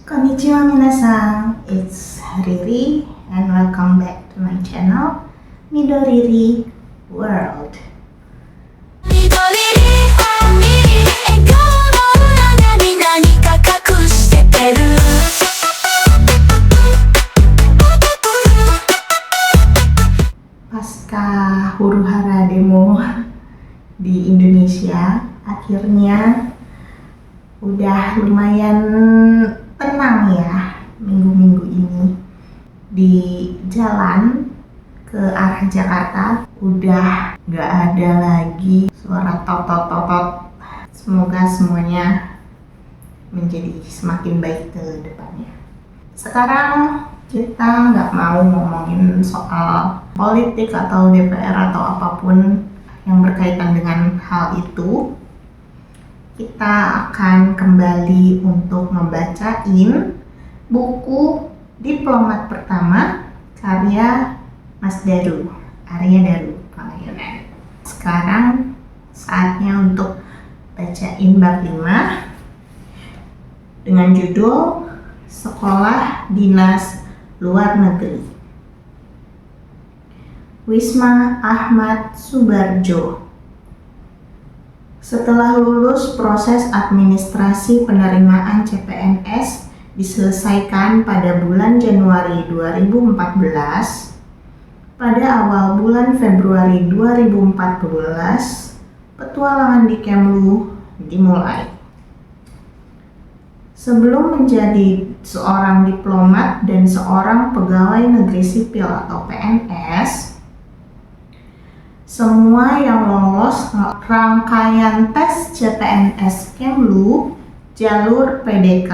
Konnichiwa minasan, it's Riri and welcome back to my channel Midoriri World. Pasca huru-hara demo di Indonesia, akhirnya udah lumayan tenang ya minggu-minggu ini. Di jalan ke arah Jakarta udah gak ada lagi suara totot-totot. Semoga semuanya menjadi semakin baik ke depannya. Sekarang kita nggak mau ngomongin soal politik atau DPR atau apapun yang berkaitan dengan hal itu. Kita akan kembali untuk membacain buku Diplomat Pertama karya Mas Daru, Arya Daru panggilan. Sekarang saatnya untuk bacain bab 5 dengan judul Sekolah Dinas Luar Negeri. Wisma Ahmad Subardjo. Setelah lulus, proses administrasi penerimaan CPNS diselesaikan pada bulan Januari 2014. Pada awal bulan Februari 2014, petualangan di Kemlu dimulai. Sebelum menjadi seorang diplomat dan seorang pegawai negeri sipil atau PNS, semua yang lolos rangkaian tes CPNS Kemlu jalur PDK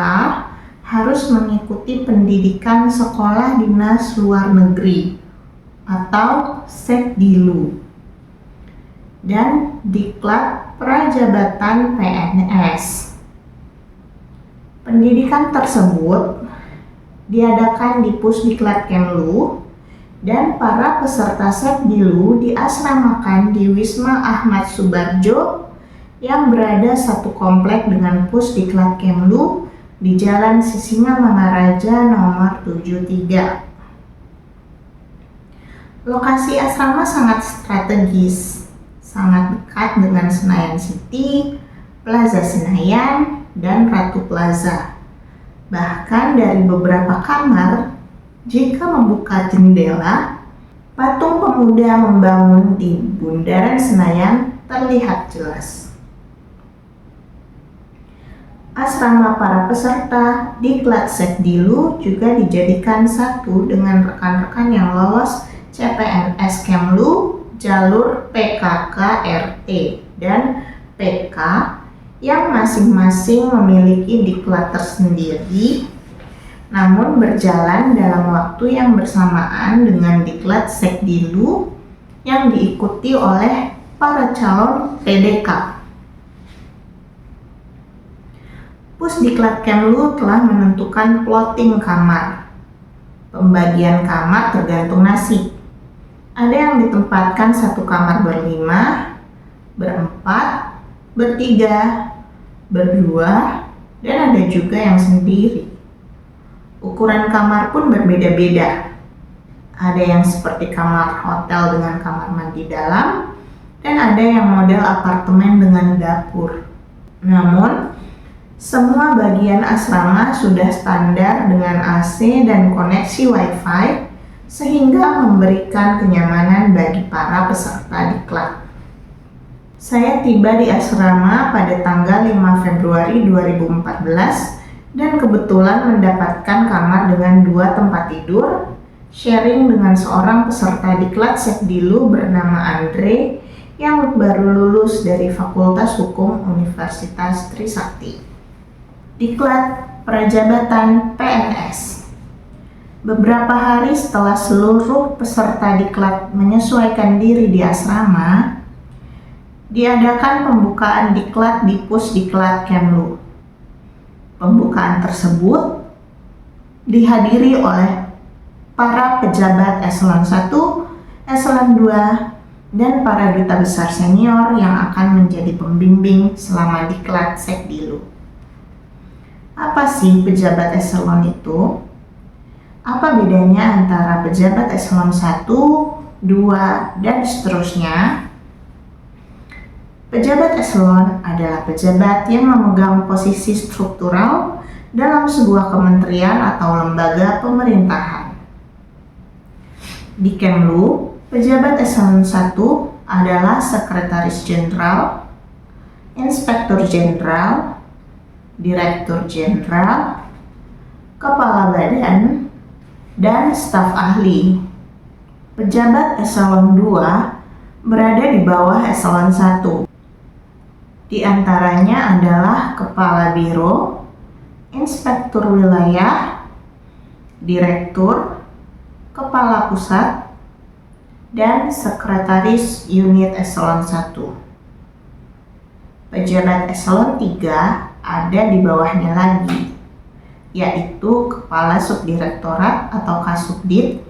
harus mengikuti pendidikan Sekolah Dinas Luar Negeri atau Sekdilu dan Diklat Prajabatan PNS. Pendidikan tersebut diadakan di Pusdiklat Kemlu dan para peserta Sekdilu diasramakan di Wisma Ahmad Subardjo yang berada satu komplek dengan Pusdiklat Kemlu di Jalan Sisingamangaraja nomor 73. Lokasi asrama sangat strategis, sangat dekat dengan Senayan City, Plaza Senayan, dan Ratu Plaza. Bahkan dari beberapa kamar, jika membuka jendela, patung pemuda membangun di bundaran Senayan terlihat jelas. Asrama para peserta Diklat Sekdilu juga dijadikan satu dengan rekan-rekan yang lolos CPNS Kemlu jalur PKK-RT dan PK yang masing-masing memiliki diklat tersendiri, namun berjalan dalam waktu yang bersamaan dengan diklat Sekdilu yang diikuti oleh para calon PDK. Pusdiklat Kemlu telah menentukan plotting kamar. Pembagian kamar tergantung nasib. Ada yang ditempatkan satu kamar berlima, berempat, bertiga, berdua, dan ada juga yang sendiri. Ukuran kamar pun berbeda-beda. Ada yang seperti kamar hotel dengan kamar mandi dalam, dan ada yang model apartemen dengan dapur. Namun, semua bagian asrama sudah standar dengan AC dan koneksi Wi-Fi, sehingga memberikan kenyamanan bagi para peserta diklat. Saya tiba di asrama pada tanggal 5 Februari 2014 dan kebetulan mendapatkan kamar dengan 2 tempat tidur, sharing dengan seorang peserta diklat Sekdilu bernama Andre yang baru lulus dari Fakultas Hukum Universitas Trisakti. Diklat Prajabatan PNS. Beberapa hari setelah seluruh peserta diklat menyesuaikan diri di asrama, diadakan pembukaan diklat di Pusdiklat Kemlu. Pembukaan tersebut dihadiri oleh para pejabat eselon 1, eselon 2, dan para duta besar senior yang akan menjadi pembimbing selama diklat Sekdilu. Apa sih pejabat eselon itu? Apa bedanya antara pejabat eselon 1, 2, dan seterusnya? Pejabat eselon adalah pejabat yang memegang posisi struktural dalam sebuah kementerian atau lembaga pemerintahan. Di Kemlu, pejabat eselon 1 adalah sekretaris jenderal, inspektur jenderal, direktur jenderal, kepala badan, dan staf ahli. Pejabat eselon 2 berada di bawah eselon 1. Di antaranya adalah kepala biro, inspektur wilayah, direktur, kepala pusat, dan sekretaris unit eselon 1. Pejabat eselon 3 ada di bawahnya lagi, yaitu kepala subdirektorat atau kasubdit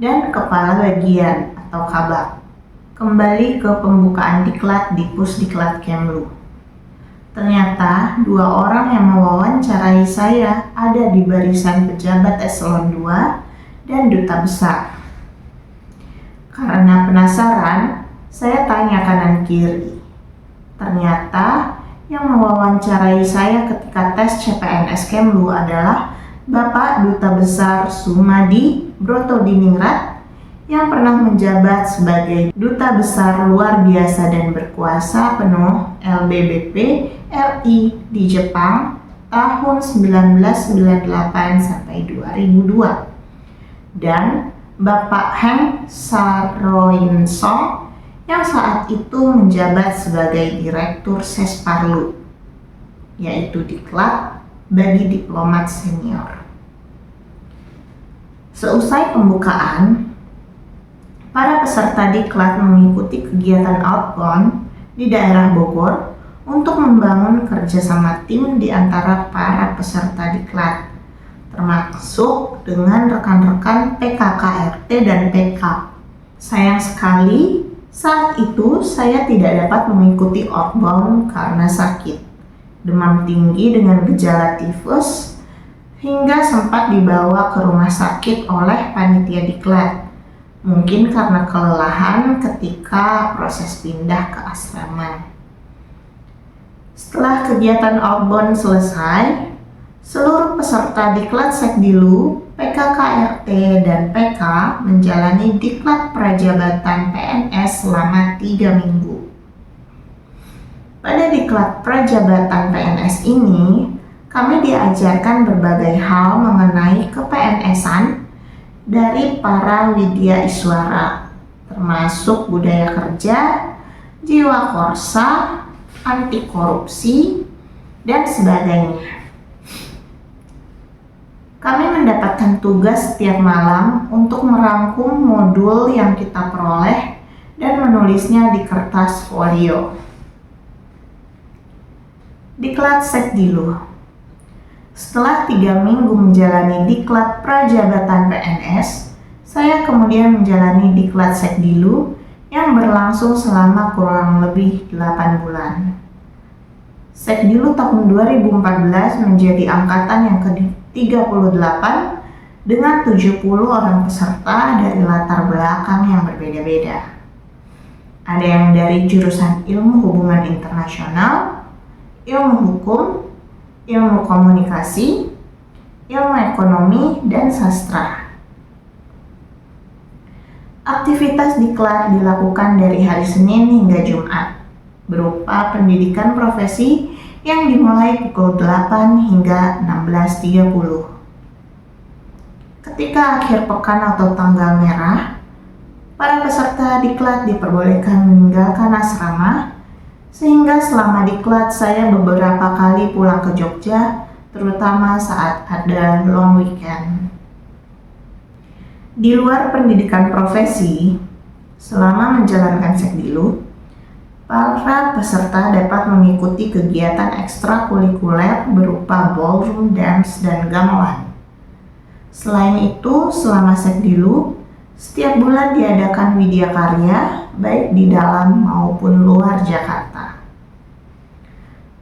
dan kepala bagian atau kabak. Kembali ke pembukaan diklat di Pusdiklat Kemlu. Ternyata 2 orang yang mewawancarai saya ada di barisan pejabat eselon 2 dan duta besar. Karena penasaran, saya tanya kanan kiri. Ternyata yang mewawancarai saya ketika tes CPNS Kemlu adalah Bapak Duta Besar Sumadi Brotodiningrat yang pernah menjabat sebagai Duta Besar Luar Biasa dan Berkuasa Penuh LBBP RI di Jepang tahun 1998 sampai 2002. Dan Bapak Heng Saroinsong yang saat itu menjabat sebagai Direktur Sesparlu, yaitu diklat bagi diplomat senior. Seusai pembukaan, para peserta diklat mengikuti kegiatan outbound di daerah Bogor untuk membangun kerjasama tim di antara para peserta diklat, termasuk dengan rekan-rekan PKKRT dan PK. Sayang sekali, saat itu saya tidak dapat mengikuti outbound karena sakit, demam tinggi dengan gejala tifus, hingga sempat dibawa ke rumah sakit oleh panitia diklat. Mungkin karena kelelahan ketika proses pindah ke asrama. Setelah kegiatan outbound selesai, seluruh peserta diklat Sekdilu, PKKRT, dan PK menjalani diklat prajabatan PNS selama 3 minggu. Pada diklat prajabatan PNS ini, kami diajarkan berbagai hal mengenai ke-PNS-an dari para widya iswara, termasuk budaya kerja, jiwa korsa, anti korupsi, dan sebagainya. Kami mendapatkan tugas setiap malam untuk merangkum modul yang kita peroleh dan menulisnya di kertas folio. Diklat Sekdilu. Setelah 3 minggu menjalani diklat prajabatan PNS, saya kemudian menjalani diklat Sekdilu yang berlangsung selama kurang lebih 8 bulan. Sekdilu tahun 2014 menjadi angkatan yang ke-38 dengan 70 orang peserta dari latar belakang yang berbeda-beda. Ada yang dari jurusan ilmu hubungan internasional, ilmu hukum, ilmu komunikasi, ilmu ekonomi, dan sastra. Aktivitas diklat dilakukan dari hari Senin hingga Jumat, berupa pendidikan profesi yang dimulai pukul 8 hingga 16.30. Ketika akhir pekan atau tanggal merah, para peserta diklat diperbolehkan meninggalkan asrama, sehingga selama diklat saya beberapa kali pulang ke Jogja, terutama saat ada long weekend. Di luar pendidikan profesi, selama menjalankan Sekdilu, para peserta dapat mengikuti kegiatan ekstrakurikuler berupa ballroom dance dan gamelan. Selain itu, selama Sekdilu, setiap bulan diadakan widya karya baik di dalam maupun luar Jakarta.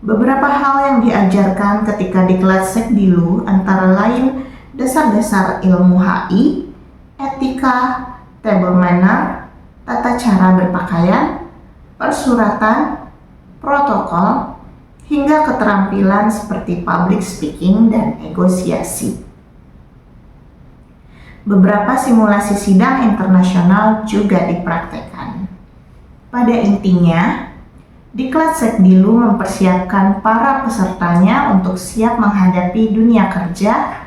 Beberapa hal yang diajarkan ketika di kelas Sekdilu antara lain dasar-dasar ilmu HI, etika, table manner, tata cara berpakaian, persuratan, protokol, hingga keterampilan seperti public speaking dan negosiasi. Beberapa simulasi sidang internasional juga dipraktekkan. Pada intinya, Diklat Sekdilu mempersiapkan para pesertanya untuk siap menghadapi dunia kerja,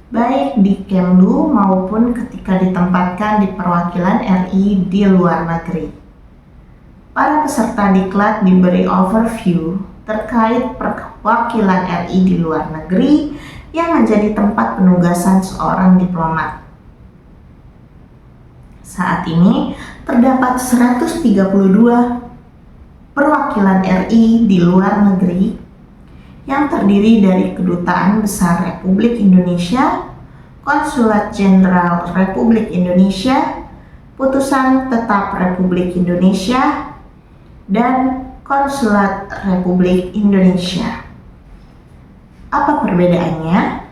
baik di Kemlu maupun ketika ditempatkan di perwakilan RI di luar negeri. Para peserta diklat diberi overview terkait perwakilan RI di luar negeri yang menjadi tempat penugasan seorang diplomat. Saat ini terdapat 132 perwakilan RI di luar negeri yang terdiri dari Kedutaan Besar Republik Indonesia, Konsulat Jenderal Republik Indonesia, Putusan Tetap Republik Indonesia, dan Konsulat Republik Indonesia. Apa perbedaannya?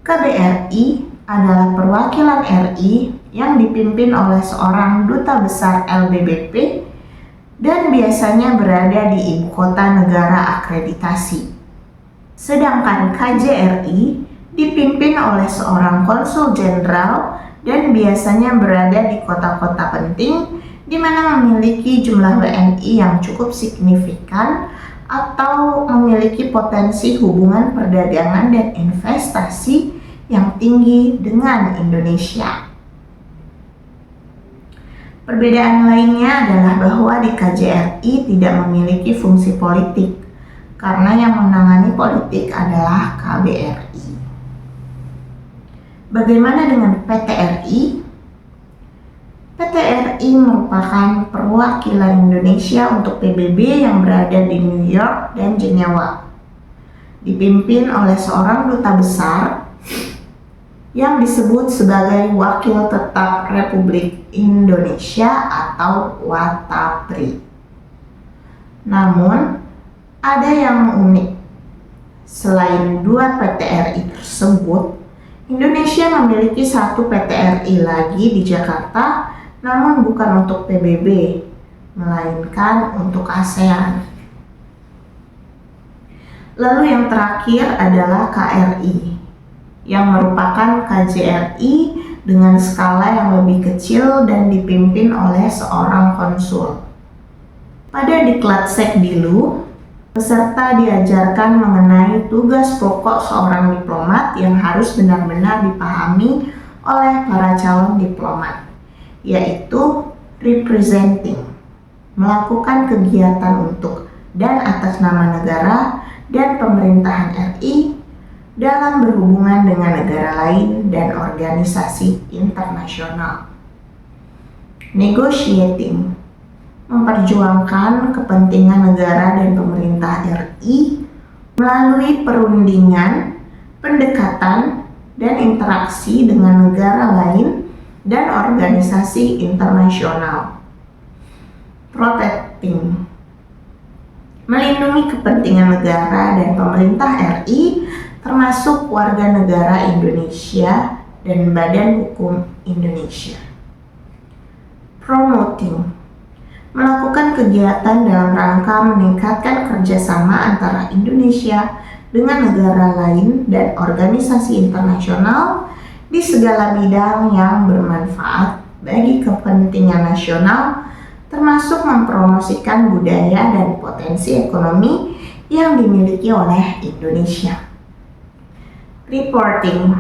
KBRI adalah perwakilan RI yang dipimpin oleh seorang duta besar LBBP dan biasanya berada di ibu kota negara akreditasi. Sedangkan KJRI dipimpin oleh seorang konsul jenderal dan biasanya berada di kota-kota penting di mana memiliki jumlah WNI yang cukup signifikan atau memiliki potensi hubungan perdagangan dan investasi yang tinggi dengan Indonesia. Perbedaan lainnya adalah bahwa di KJRI tidak memiliki fungsi politik, karena yang menangani politik adalah KBRI. Bagaimana dengan PTRI? PTRI merupakan perwakilan Indonesia untuk PBB yang berada di New York dan Jenewa. Dipimpin oleh seorang duta besar yang disebut sebagai Wakil Tetap Republik Indonesia atau WATAPRI. Namun, ada yang unik. Selain dua PTRI tersebut, Indonesia memiliki satu PTRI lagi di Jakarta, namun bukan untuk PBB, melainkan untuk ASEAN. Lalu yang terakhir adalah KRI, yang merupakan KJRI dengan skala yang lebih kecil dan dipimpin oleh seorang konsul. Pada Diklat Sekdilu, peserta diajarkan mengenai tugas pokok seorang diplomat yang harus benar-benar dipahami oleh para calon diplomat, yaitu representing, melakukan kegiatan untuk dan atas nama negara dan pemerintahan RI dalam berhubungan dengan negara lain dan organisasi internasional. Negotiating, memperjuangkan kepentingan negara dan pemerintah RI melalui perundingan, pendekatan, dan interaksi dengan negara lain dan organisasi internasional. Protecting, melindungi kepentingan negara dan pemerintah RI termasuk warga negara Indonesia dan Badan Hukum Indonesia. Promoting, melakukan kegiatan dalam rangka meningkatkan kerjasama antara Indonesia dengan negara lain dan organisasi internasional di segala bidang yang bermanfaat bagi kepentingan nasional, termasuk mempromosikan budaya dan potensi ekonomi yang dimiliki oleh Indonesia. Reporting,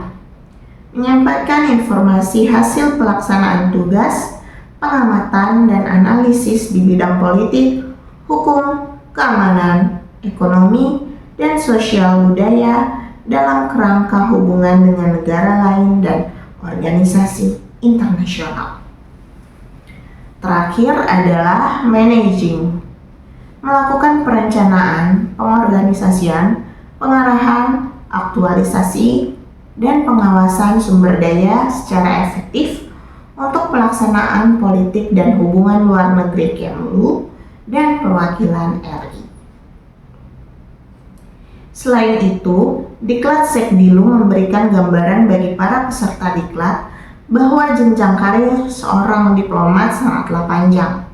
menyampaikan informasi hasil pelaksanaan tugas, pengamatan dan analisis di bidang politik, hukum, keamanan, ekonomi, dan sosial budaya dalam kerangka hubungan dengan negara lain dan organisasi internasional. Terakhir adalah managing, melakukan perencanaan, pengorganisasian, pengarahan, aktualisasi, dan pengawasan sumber daya secara efektif untuk pelaksanaan politik dan hubungan luar negeri Kemlu dan perwakilan RI. Selain itu, Diklat Sekdilu memberikan gambaran bagi para peserta diklat bahwa jenjang karir seorang diplomat sangatlah panjang.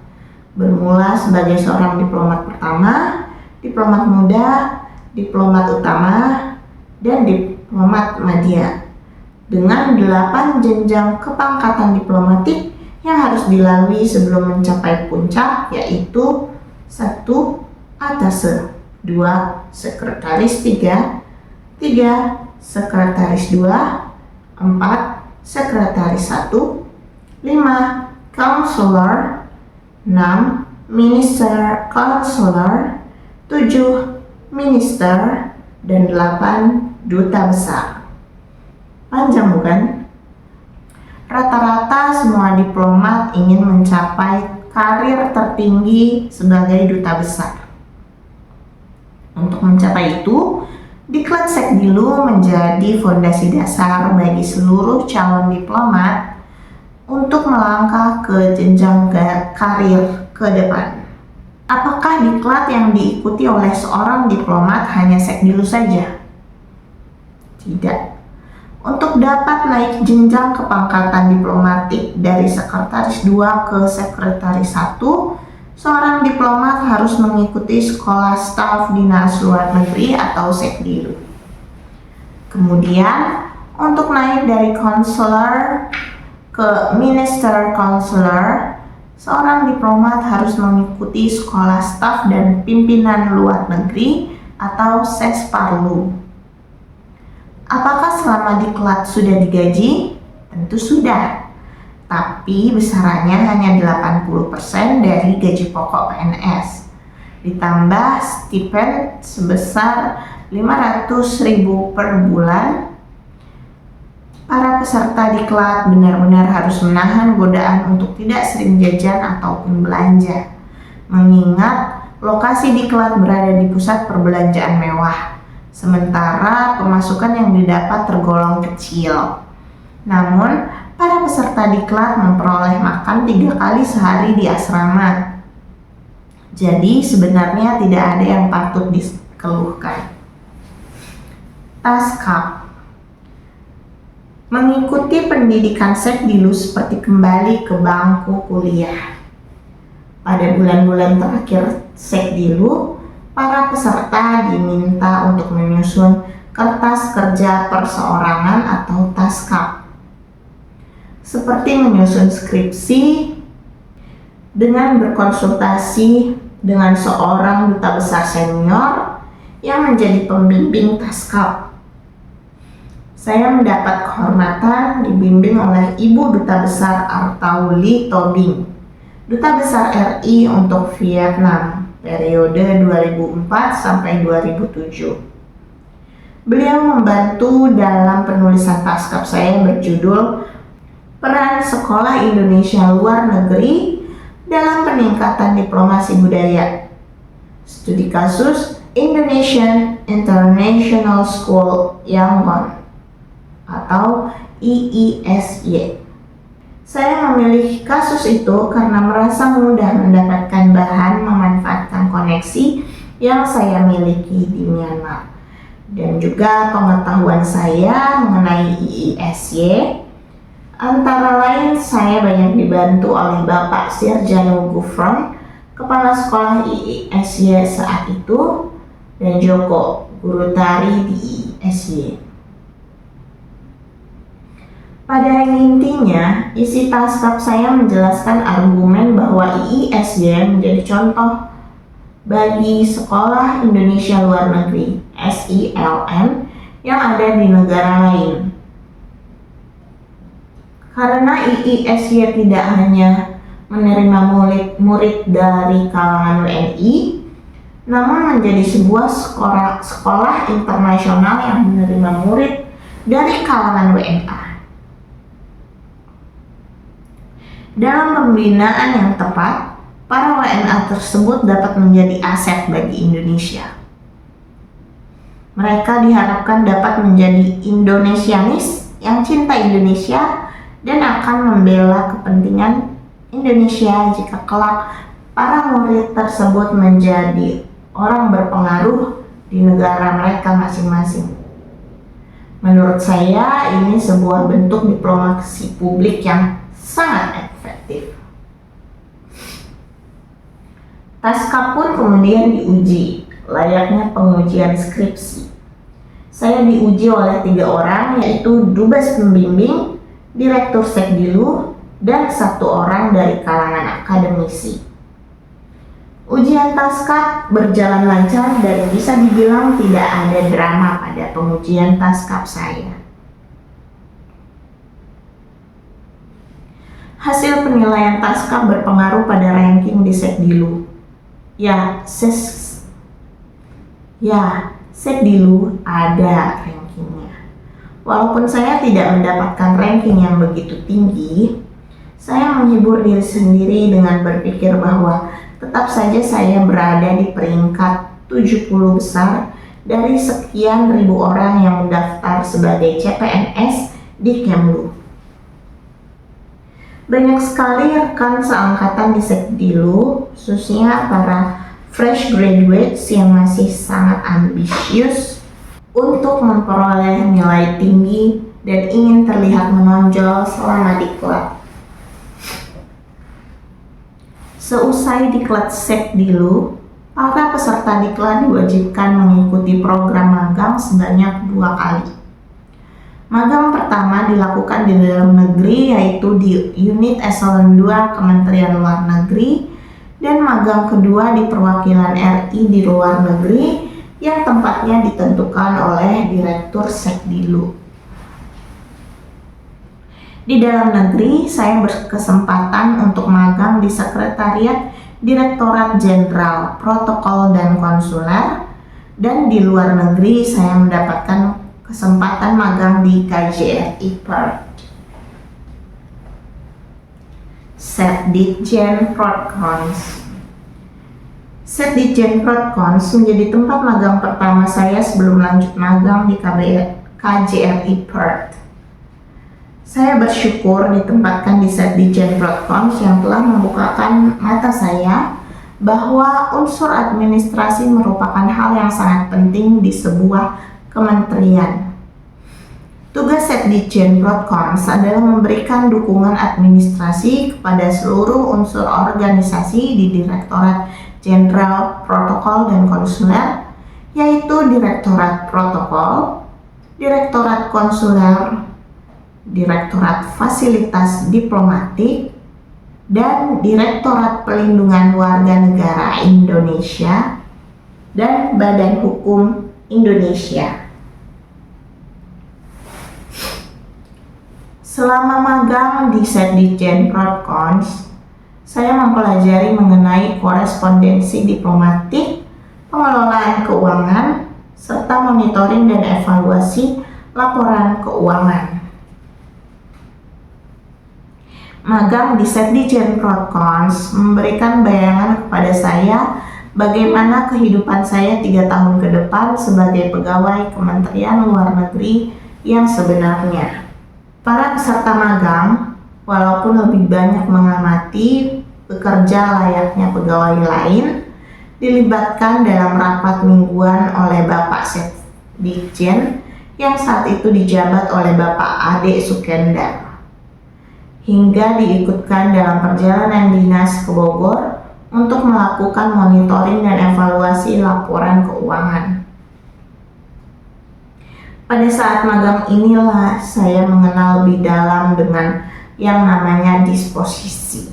Bermula sebagai seorang diplomat pertama, diplomat muda, diplomat utama, dan diplomat madya. Dengan 8 jenjang kepangkatan diplomatik yang harus dilalui sebelum mencapai puncak, yaitu 1. Atase, 2. Sekretaris 3, 3. Sekretaris 2, 4. Sekretaris 1, 5. Counselor, 6. Minister Counselor, 7. Minister, dan 8. Duta besar. Panjang bukan? Rata-rata semua diplomat ingin mencapai karir tertinggi sebagai duta besar. Untuk mencapai itu, Diklat Sekdilu menjadi fondasi dasar bagi seluruh calon diplomat untuk melangkah ke jenjang karir ke depan. Apakah diklat yang diikuti oleh seorang diplomat hanya Sekdilu saja? Tidak. Untuk dapat naik jenjang kepangkatan diplomatik dari sekretaris 2 ke sekretaris 1, seorang diplomat harus mengikuti sekolah staf dinas luar negeri atau Sekdilu. Kemudian, untuk naik dari counselor ke minister counselor, seorang diplomat harus mengikuti sekolah staf dan pimpinan luar negeri atau Sesparlu. Apakah selama diklat sudah digaji? Tentu sudah. Tapi besarannya hanya 80% dari gaji pokok PNS. Ditambah stipend sebesar 500.000 per bulan. Para peserta diklat benar-benar harus menahan godaan untuk tidak sering jajan ataupun belanja. Mengingat lokasi diklat berada di pusat perbelanjaan mewah. Sementara pemasukan yang didapat tergolong kecil. Namun, para peserta diklat memperoleh makan 3 kali sehari di asrama. Jadi sebenarnya tidak ada yang patut dikeluhkan. Taskap. Mengikuti pendidikan Sekdilu seperti kembali ke bangku kuliah. Pada bulan-bulan terakhir Sekdilu, para peserta diminta untuk menyusun kertas kerja perseorangan atau taskap. Seperti menyusun skripsi dengan berkonsultasi dengan seorang duta besar senior yang menjadi pembimbing taskap. Saya mendapat kehormatan dibimbing oleh Ibu Duta Besar Artauli Tobing, Duta Besar RI untuk Vietnam, periode 2004 sampai 2007. Beliau membantu dalam penulisan taskap saya berjudul Peran Sekolah Indonesia Luar Negeri dalam Peningkatan Diplomasi Budaya. Studi kasus Indonesian International School Yangon atau IISY. Saya memilih kasus itu karena merasa mudah mendapatkan bahan memanfaatkan koneksi yang saya miliki di Myanmar. Dan juga pengetahuan saya mengenai IISY. Antara lain, saya banyak dibantu oleh Bapak Sirjano Gufron, Kepala Sekolah IISY saat itu, dan Joko, guru tari di IISY. Pada intinya, isi taskap saya menjelaskan argumen bahwa IISY menjadi contoh bagi Sekolah Indonesia Luar Negeri (SILN) yang ada di negara lain. Karena IISY tidak hanya menerima murid dari kalangan WNI, namun menjadi sebuah sekolah internasional yang menerima murid dari kalangan WNA. Dalam pembinaan yang tepat, para WNA tersebut dapat menjadi aset bagi Indonesia. Mereka diharapkan dapat menjadi Indonesianis yang cinta Indonesia dan akan membela kepentingan Indonesia jika kelak para murid tersebut menjadi orang berpengaruh di negara mereka masing-masing. Menurut saya, ini sebuah bentuk diplomasi publik yang sangat efektif. Taskap pun kemudian diuji, layaknya pengujian skripsi. Saya diuji oleh 3 orang, yaitu Dubes Pembimbing, Direktur Sekdilu, dan 1 orang dari kalangan akademisi. Ujian Taskap berjalan lancar dan bisa dibilang tidak ada drama pada pengujian Taskap saya. Hasil penilaian Taskap berpengaruh pada ranking di Sekdilu. Sekdilu ada rankingnya. Walaupun saya tidak mendapatkan ranking yang begitu tinggi, saya menghibur diri sendiri dengan berpikir bahwa tetap saja saya berada di peringkat 70 besar dari sekian ribu orang yang mendaftar sebagai CPNS di Kemlu. Banyak sekali rekan seangkatan di Sekdilu, khususnya para fresh graduates yang masih sangat ambisius untuk memperoleh nilai tinggi dan ingin terlihat menonjol selama diklat. Seusai diklat Sekdilu, para peserta diklat diwajibkan mengikuti program magang sebanyak 2 kali. Magang pertama dilakukan di dalam negeri, yaitu di Unit Eselon 2 Kementerian Luar Negeri, dan magang kedua di perwakilan RI di luar negeri yang tempatnya ditentukan oleh Direktur Sekdilu. Di dalam negeri, saya berkesempatan untuk magang di Sekretariat Direktorat Jenderal Protokol dan Konsuler, dan di luar negeri saya mendapatkan kesempatan magang di KJRI Perth. Setditjen Protcons. Setditjen Protcons menjadi tempat magang pertama saya sebelum lanjut magang di KJRI Perth. Saya bersyukur ditempatkan di Setditjen Protcons yang telah membukakan mata saya bahwa unsur administrasi merupakan hal yang sangat penting di sebuah kementerian. Tugas Setditjen Protcons adalah memberikan dukungan administrasi kepada seluruh unsur organisasi di Direktorat Jenderal Protokol dan Konsuler, yaitu Direktorat Protokol, Direktorat Konsuler, Direktorat Fasilitas Diplomatik, dan Direktorat Pelindungan Warga Negara Indonesia, dan Badan Hukum Indonesia. Selama magang di Setditjen Protcons, saya mempelajari mengenai korespondensi diplomatik, pengelolaan keuangan, serta monitoring dan evaluasi laporan keuangan. Magang di Setditjen Protcons memberikan bayangan kepada saya bagaimana kehidupan saya 3 tahun ke depan sebagai pegawai Kementerian Luar Negeri yang sebenarnya. Para peserta magang, walaupun lebih banyak mengamati bekerja layaknya pegawai lain, dilibatkan dalam rapat mingguan oleh Bapak Setditjen yang saat itu dijabat oleh Bapak Ade Sukendar, hingga diikutkan dalam perjalanan dinas ke Bogor untuk melakukan monitoring dan evaluasi laporan keuangan. Pada saat magang inilah saya mengenal lebih dalam dengan yang namanya disposisi.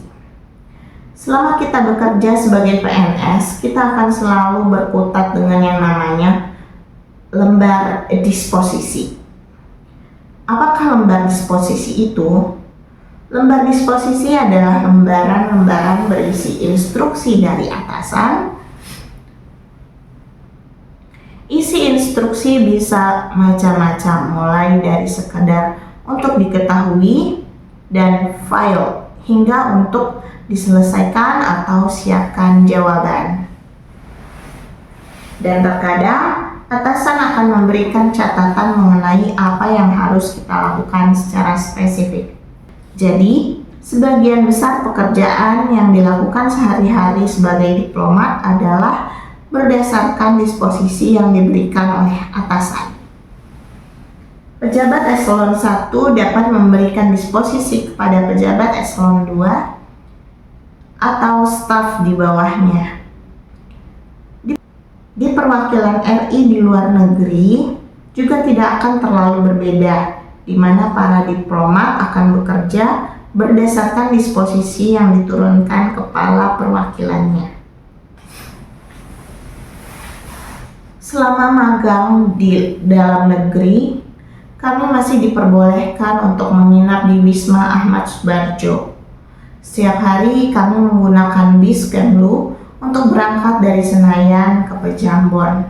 Selama kita bekerja sebagai PNS, kita akan selalu berkutat dengan yang namanya lembar disposisi. Apakah lembar disposisi itu? Lembar disposisi adalah lembaran-lembaran berisi instruksi dari atasan. Isi instruksi bisa macam-macam, mulai dari sekedar untuk diketahui dan file, hingga untuk diselesaikan atau siapkan jawaban. Dan terkadang atasan akan memberikan catatan mengenai apa yang harus kita lakukan secara spesifik. Jadi, sebagian besar pekerjaan yang dilakukan sehari-hari sebagai diplomat adalah berdasarkan disposisi yang diberikan oleh atasan. Pejabat eselon 1 dapat memberikan disposisi kepada pejabat eselon 2 atau staf di bawahnya. Di perwakilan RI di luar negeri juga tidak akan terlalu berbeda, di mana para diplomat akan bekerja berdasarkan disposisi yang diturunkan kepala perwakilannya. Selama magang di dalam negeri, kami masih diperbolehkan untuk menginap di Wisma Ahmad Subarjo. Setiap hari kami menggunakan bis Kemlu untuk berangkat dari Senayan ke Pejambon.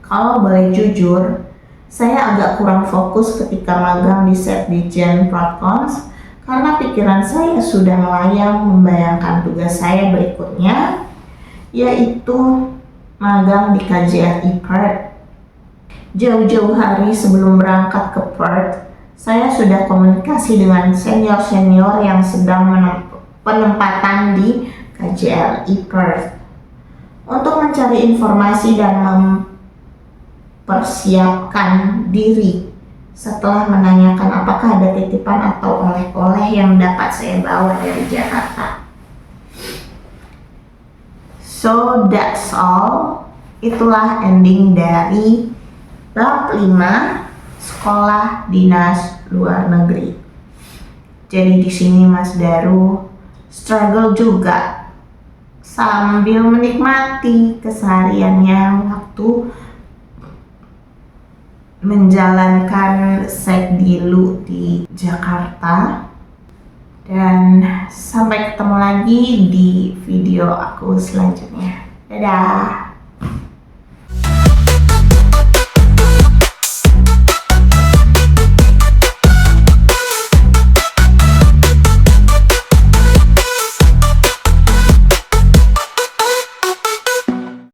Kalau boleh jujur, saya agak kurang fokus ketika magang di Sekdijen Protkons karena pikiran saya sudah melayang membayangkan tugas saya berikutnya, yaitu magang di KJRI Perth. Jauh-jauh hari sebelum berangkat ke Perth, saya sudah komunikasi dengan senior-senior yang sedang penempatan di KJRI Perth untuk mencari informasi dan mempersiapkan diri setelah menanyakan apakah ada titipan atau oleh-oleh yang dapat saya bawa dari Jakarta. So that's all. Itulah ending dari bab 5 sekolah dinas luar negeri. Jadi di sini Mas Daru struggle juga sambil menikmati kesehariannya waktu menjalankan Sekdilu di Jakarta. Dan sampai ketemu lagi di video aku selanjutnya. Dadah!